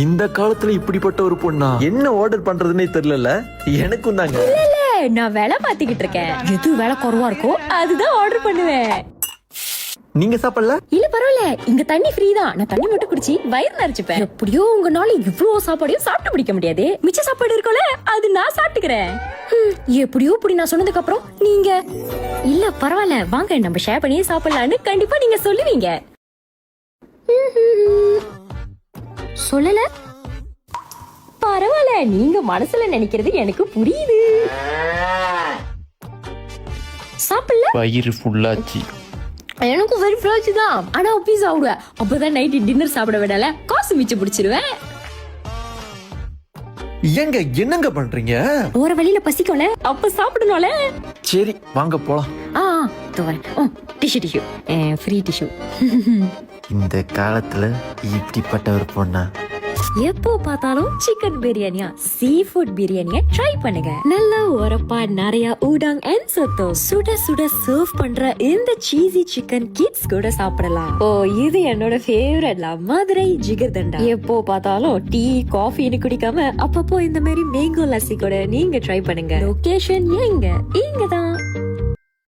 இந்த காலத்துல இப்படிப்பட்ட ஒரு பொண்ணா? என்ன ஆர்டர் பண்றதுன்னே தெரியல. எனக்கும் தாங்க. இல்ல நான் வேலை பாத்துக்கிட்டு இருக்கேன். எது வேலை குறவா இருக்கோ அதுதான் ஆர்டர் பண்ணுவேன். நீங்க சாப்பிடல? இல்ல பரவாயில்ல, இங்க தண்ணி ஃப்ரீ தான். நான் தண்ணி மட்டும் குடிச்சு வயிறு நிறைச்சுப்பேன். எப்படியோ உங்கனால இவ்வளவு சாப்பாடையும் சாப்பிட்டு பிடிக்க முடியாது. மிச்ச சாப்பாடு இருக்கும்ல, அது நான் சாப்பிட்டுக்கிறேன். எப்படியோ இப்படி நான் சொன்னதுக்கு அப்புறம் நீங்க இல்ல பரவாயில்ல வாங்க நம்ம ஷேர் பண்ணி சாப்பிடலான்னு கண்டிப்பா நீங்க சொல்லுவீங்க. சொல்லல பரவாயில்ல, நீங்க மனசுல நினைக்கிறது எனக்கு புரியுது. சாப்பிடல, வயிறு ஃபுல்லாச்சு. எனக்கும் வெரி ஃப்ரெஷ் தான். ஆனா பீஸா சாப்பிடுவேன், அப்பதான் நைட் டின்னர் சாப்பிட விடல, காசு மிச்சம் பிடிச்சிருவேன். ஏங்க என்னங்க பண்றீங்க? போற வழியில பசிக்கல, அப்ப சாப்பிடணும்ல. சரி வாங்க போலாம். Tissue free tissue. இந்த காலத்துல இப்படிப்பட்ட ஒரு பொண்ணா? எப்போ பார்த்தாலும் சிக்கன் பிரியாணியா சீ ஃபுட் பிரியாணியா ட்ரை பண்ணுங்க. நல்ல உரப்பா நிறைய ஊடாங் அண்ட் சொத்தோ சுட சுட சர்வ் பண்ற இந்த சீசி சிக்கன் கிட்ஸ் கூட சாப்பிடலாம். ஓ இது என்னோட ஃபேவரட்ல, மதுரை ஜிகர்தண்டா. எப்போ பார்த்தாலும் டீ காஃபின்னு குடிக்காம அப்பப்போ இந்த மாதிரி மேங்கோ லஸ்ஸி கூட நீங்க ட்ரை பண்ணுங்க. லொகேஷன் எங்க? இங்கதான்.